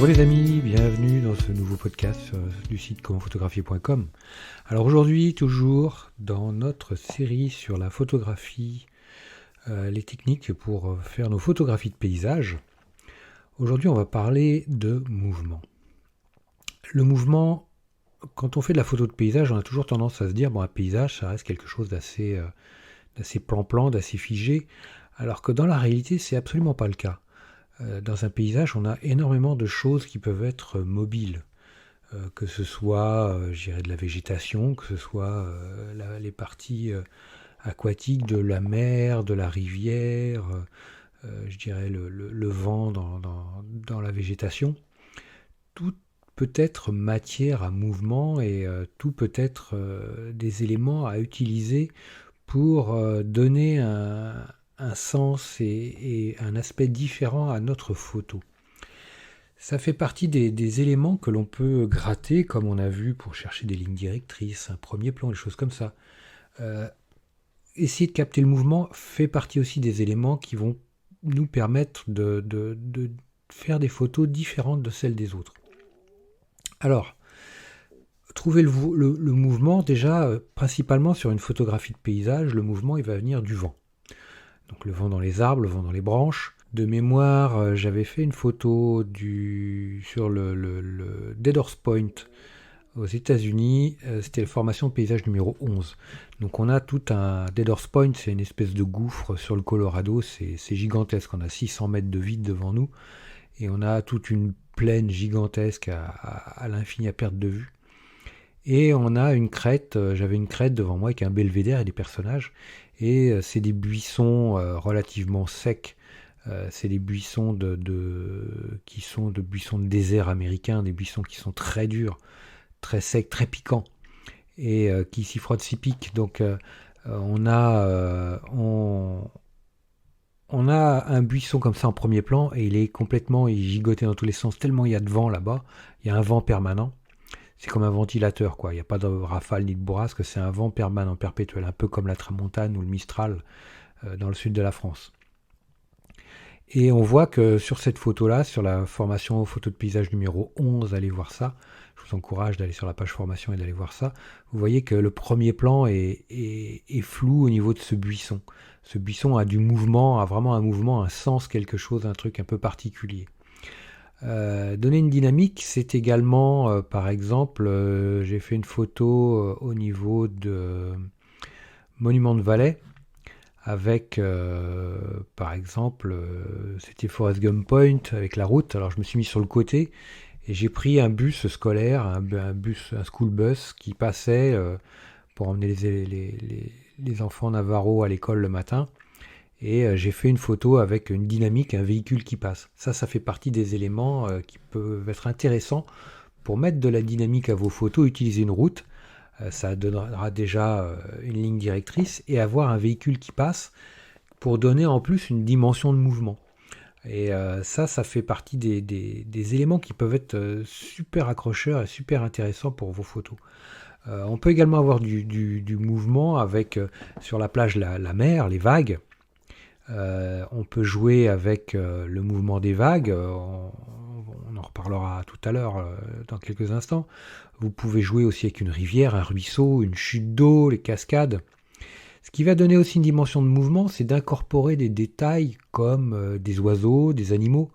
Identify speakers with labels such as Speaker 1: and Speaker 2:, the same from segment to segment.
Speaker 1: Bonjour les amis, bienvenue dans ce nouveau podcast du site commentphotographier.com. Alors aujourd'hui, toujours dans notre série sur la photographie, les techniques pour faire nos photographies de paysage. Aujourd'hui, on va parler de mouvement. Le mouvement, quand on fait de la photo de paysage, on a toujours tendance à se dire, bon, un paysage, ça reste quelque chose d'assez plan-plan, d'assez figé, alors que dans la réalité, c'est absolument pas le cas. Dans un paysage, on a énormément de choses qui peuvent être mobiles, que ce soit, je dirais, de la végétation, que ce soit les parties aquatiques de la mer, de la rivière, je dirais le vent dans la végétation. Tout peut être matière à mouvement et tout peut être des éléments à utiliser pour donner un sens et un aspect différent à notre photo. Ça fait partie des éléments que l'on peut gratter, comme on a vu pour chercher des lignes directrices, un premier plan, des choses comme ça. Essayer de capter le mouvement fait partie aussi des éléments qui vont nous permettre de faire des photos différentes de celles des autres. Alors, trouver le mouvement, déjà, principalement sur une photographie de paysage, le mouvement il va venir du vent. Donc le vent dans les arbres, le vent dans les branches. De mémoire, j'avais fait une photo sur le Dead Horse Point aux États-Unis. C'était la formation paysage numéro 11. Donc on a tout un Dead Horse Point, c'est une espèce de gouffre sur le Colorado. C'est gigantesque, on a 600 mètres de vide devant nous. Et on a toute une plaine gigantesque à l'infini à perte de vue. Et on a une crête, j'avais une crête devant moi avec un belvédère et des personnages. Et c'est des buissons relativement secs. C'est des buissons qui sont de buissons de désert américain, des buissons qui sont très durs, très secs, très piquants, et qui s'y frottent, s'y piquent. Donc on a un buisson comme ça en premier plan, et il est gigoté dans tous les sens, tellement il y a de vent là-bas, il y a un vent permanent. C'est comme un ventilateur, quoi. Il n'y a pas de rafale ni de bourrasque, c'est un vent permanent, perpétuel, un peu comme la tramontane ou le mistral dans le sud de la France. Et on voit que sur cette photo-là, sur la formation photo de paysage numéro 11, allez voir ça. Je vous encourage d'aller sur la page formation et d'aller voir ça. Vous voyez que le premier plan est flou au niveau de ce buisson. Ce buisson a du mouvement, a vraiment un mouvement, un sens, quelque chose, un truc un peu particulier. Donner une dynamique, c'est également, par exemple, j'ai fait une photo au niveau de Monument de Vallée, avec, par exemple, c'était Forrest Gump Point, avec la route. Alors je me suis mis sur le côté, et j'ai pris un bus scolaire, un school bus, qui passait pour emmener les enfants navarros à l'école le matin. Et j'ai fait une photo avec une dynamique, un véhicule qui passe. Ça fait partie des éléments qui peuvent être intéressants pour mettre de la dynamique à vos photos, utiliser une route. Ça donnera déjà une ligne directrice, et avoir un véhicule qui passe pour donner en plus une dimension de mouvement. Et ça fait partie des éléments qui peuvent être super accrocheurs et super intéressants pour vos photos. On peut également avoir du mouvement avec, sur la plage, la mer, les vagues. On peut jouer avec le mouvement des vagues, on en reparlera tout à l'heure dans quelques instants. Vous pouvez jouer aussi avec une rivière, un ruisseau, une chute d'eau, les cascades. Ce qui va donner aussi une dimension de mouvement, c'est d'incorporer des détails comme des oiseaux, des animaux.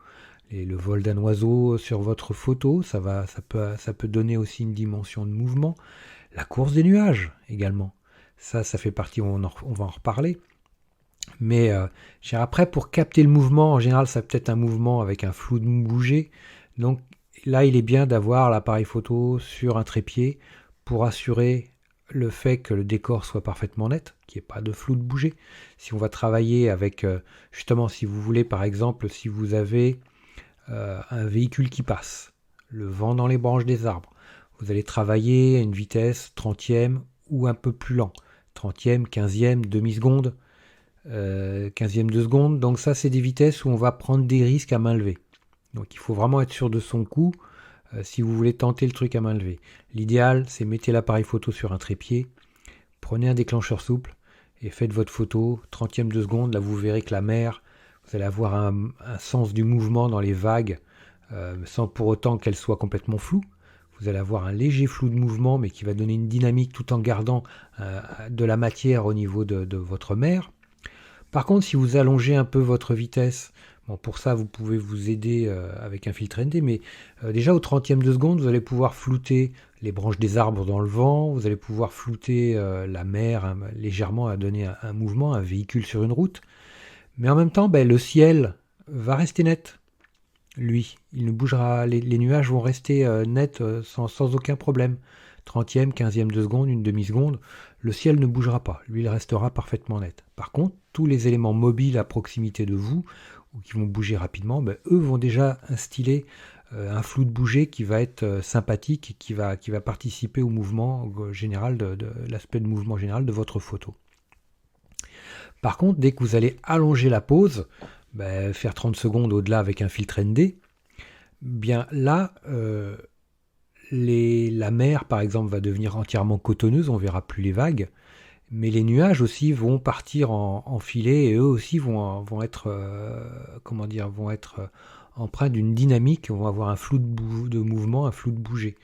Speaker 1: Le vol d'un oiseau sur votre photo, ça peut donner aussi une dimension de mouvement. La course des nuages également. Ça fait partie, on va en reparler. Mais après, pour capter le mouvement, en général, ça peut être un mouvement avec un flou de bouger. Donc là, il est bien d'avoir l'appareil photo sur un trépied pour assurer le fait que le décor soit parfaitement net, qu'il n'y ait pas de flou de bouger. Si on va travailler avec, justement, si vous voulez, par exemple, si vous avez un véhicule qui passe, le vent dans les branches des arbres, vous allez travailler à une vitesse 30e ou un peu plus lent, 30e, 15e, demi-seconde, 15e de seconde. Donc ça, c'est des vitesses où on va prendre des risques à main levée. Donc il faut vraiment être sûr de son coup si vous voulez tenter le truc à main levée. L'idéal, c'est mettez l'appareil photo sur un trépied, prenez un déclencheur souple et faites votre photo 30e de seconde. Là, vous verrez que la mer, vous allez avoir un sens du mouvement dans les vagues sans pour autant qu'elle soit complètement floue. Vous allez avoir un léger flou de mouvement, mais qui va donner une dynamique tout en gardant de la matière au niveau de votre mer. Par contre, si vous allongez un peu votre vitesse, bon, pour ça, vous pouvez vous aider avec un filtre ND, mais déjà au 30e de seconde, vous allez pouvoir flouter les branches des arbres dans le vent, vous allez pouvoir flouter la mer légèrement à donner un mouvement, un véhicule sur une route. Mais en même temps, le ciel va rester net. Lui, il ne bougera, les nuages vont rester nets sans aucun problème. 30e, 15e de seconde, une demi-seconde, le ciel ne bougera pas, lui il restera parfaitement net. Par contre, tous les éléments mobiles à proximité de vous, ou qui vont bouger rapidement, eux vont déjà instiller un flou de bouger qui va être sympathique et qui va participer au mouvement général, de l'aspect de mouvement général de votre photo. Par contre, dès que vous allez allonger la pose, faire 30 secondes au-delà avec un filtre ND, bien là, la mer, par exemple, va devenir entièrement cotonneuse, on ne verra plus les vagues, mais les nuages aussi vont partir en filet et eux aussi vont être empreints d'une dynamique, vont avoir un flou de mouvement, un flou de bouger.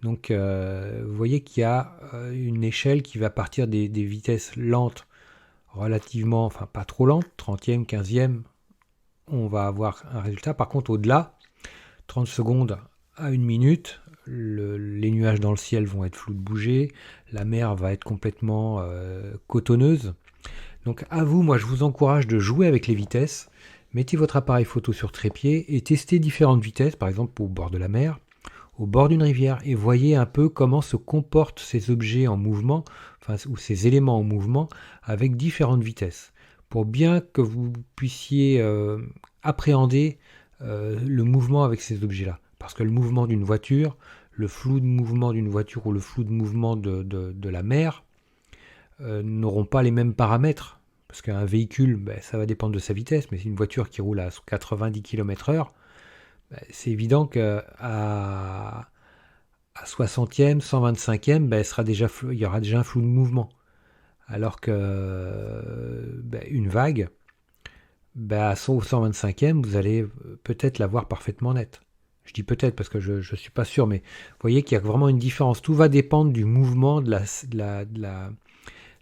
Speaker 1: Donc vous voyez qu'il y a une échelle qui va partir des vitesses lentes, relativement, enfin pas trop lentes, 30e, 15e, on va avoir un résultat. Par contre, au-delà, 30 secondes à 1 minute, les nuages dans le ciel vont être flous de bouger, la mer va être complètement cotonneuse. Donc à vous, moi je vous encourage de jouer avec les vitesses, mettez votre appareil photo sur trépied et testez différentes vitesses, par exemple au bord de la mer, au bord d'une rivière, et voyez un peu comment se comportent ces objets en mouvement, ou ces éléments en mouvement, avec différentes vitesses, pour bien que vous puissiez appréhender le mouvement avec ces objets-là. Parce que le mouvement d'une voiture, le flou de mouvement d'une voiture ou le flou de mouvement de la mer n'auront pas les mêmes paramètres. Parce qu'un véhicule, ça va dépendre de sa vitesse, mais c'est une voiture qui roule à 90 km/h, c'est évident qu'à 60e, 125e, il y aura déjà un flou de mouvement. Alors que une vague, à 100 ou 125e, vous allez peut-être la voir parfaitement nette. Je dis peut-être parce que je ne suis pas sûr, mais vous voyez qu'il y a vraiment une différence. Tout va dépendre du mouvement, de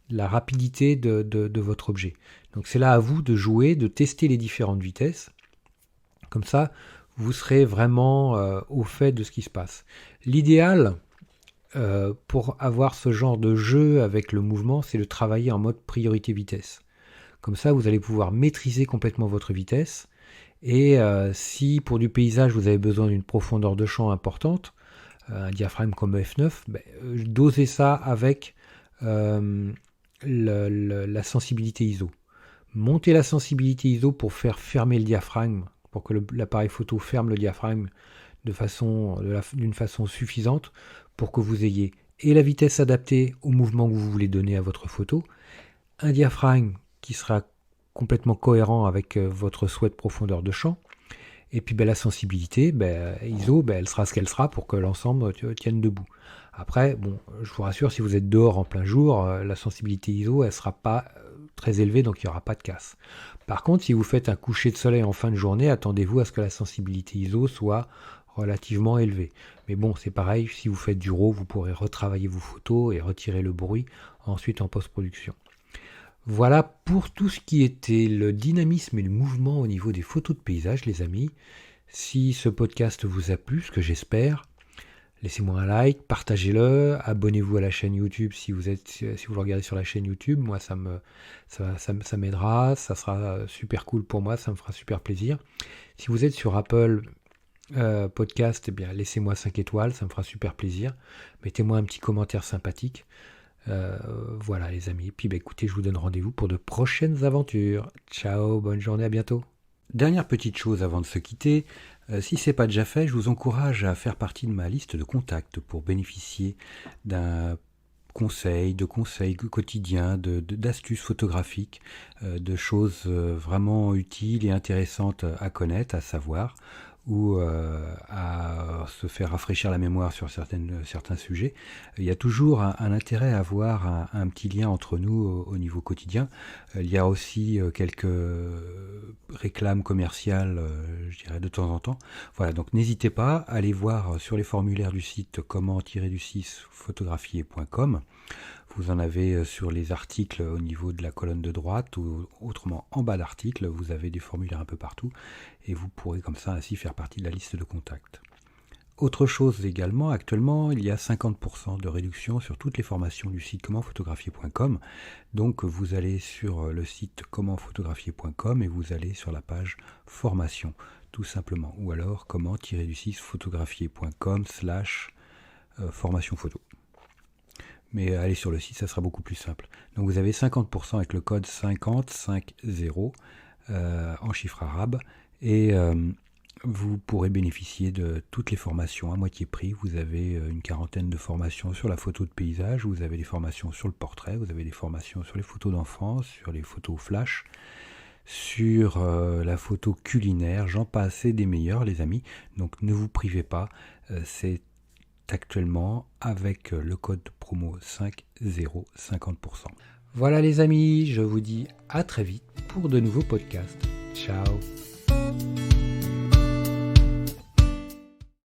Speaker 1: la rapidité de votre objet. Donc c'est là à vous de jouer, de tester les différentes vitesses. Comme ça, vous serez vraiment au fait de ce qui se passe. L'idéal pour avoir ce genre de jeu avec le mouvement, c'est de travailler en mode priorité vitesse. Comme ça, vous allez pouvoir maîtriser complètement votre vitesse. Et si pour du paysage, vous avez besoin d'une profondeur de champ importante, un diaphragme comme F9, dosez ça avec la sensibilité ISO. Montez la sensibilité ISO pour faire fermer le diaphragme, pour que l'appareil photo ferme le diaphragme d'une façon suffisante pour que vous ayez et la vitesse adaptée au mouvement que vous voulez donner à votre photo, un diaphragme qui sera complètement cohérent avec votre souhait de profondeur de champ, et puis la sensibilité, ISO, elle sera ce qu'elle sera pour que l'ensemble tienne debout. Après, bon, je vous rassure, si vous êtes dehors en plein jour, la sensibilité ISO, elle ne sera pas très élevée, donc il n'y aura pas de casse. Par contre, si vous faites un coucher de soleil en fin de journée, attendez-vous à ce que la sensibilité ISO soit relativement élevée. Mais bon, c'est pareil, si vous faites du RAW, vous pourrez retravailler vos photos et retirer le bruit ensuite en post-production. Voilà pour tout ce qui était le dynamisme et le mouvement au niveau des photos de paysage, les amis. Si ce podcast vous a plu, ce que j'espère, laissez-moi un like, partagez-le, abonnez-vous à la chaîne YouTube si vous le regardez sur la chaîne YouTube. Moi, ça m'aidera, ça sera super cool pour moi, ça me fera super plaisir. Si vous êtes sur Apple Podcast, laissez-moi 5 étoiles, ça me fera super plaisir. Mettez-moi un petit commentaire sympathique. Voilà les amis, puis écoutez, je vous donne rendez-vous pour de prochaines aventures. Ciao, bonne journée, à bientôt. Dernière petite chose avant de se quitter, si ce n'est pas déjà fait, je vous encourage à faire partie de ma liste de contacts pour bénéficier de conseils quotidiens, d'astuces photographiques, de choses vraiment utiles et intéressantes à connaître, à savoir. ou à se faire rafraîchir la mémoire sur certains sujets, il y a toujours un intérêt à avoir un petit lien entre nous au niveau quotidien. Il y a aussi quelques réclames commerciales, je dirais, de temps en temps. Voilà, donc n'hésitez pas à aller voir sur les formulaires du site comment-du6 photographier.com. Vous en avez sur les articles au niveau de la colonne de droite ou autrement en bas d'article, vous avez des formulaires un peu partout et vous pourrez comme ça ainsi faire partie de la liste de contacts. Autre chose également, actuellement, il y a 50% de réduction sur toutes les formations du site commentphotographier.com. Donc vous allez sur le site commentphotographier.com et vous allez sur la page formation, tout simplement. Ou alors comment-du6photographier.com/formation photo. Mais allez sur le site, ça sera beaucoup plus simple. Donc vous avez 50% avec le code 5050 en chiffre arabe et vous pourrez bénéficier de toutes les formations à moitié prix. Vous avez une quarantaine de formations sur la photo de paysage, vous avez des formations sur le portrait, vous avez des formations sur les photos d'enfance, sur les photos flash, sur la photo culinaire, j'en passe et des meilleurs les amis. Donc ne vous privez pas, c'est actuellement avec le code promo 50 50%. Voilà les amis, je vous dis à très vite pour de nouveaux podcasts. Ciao.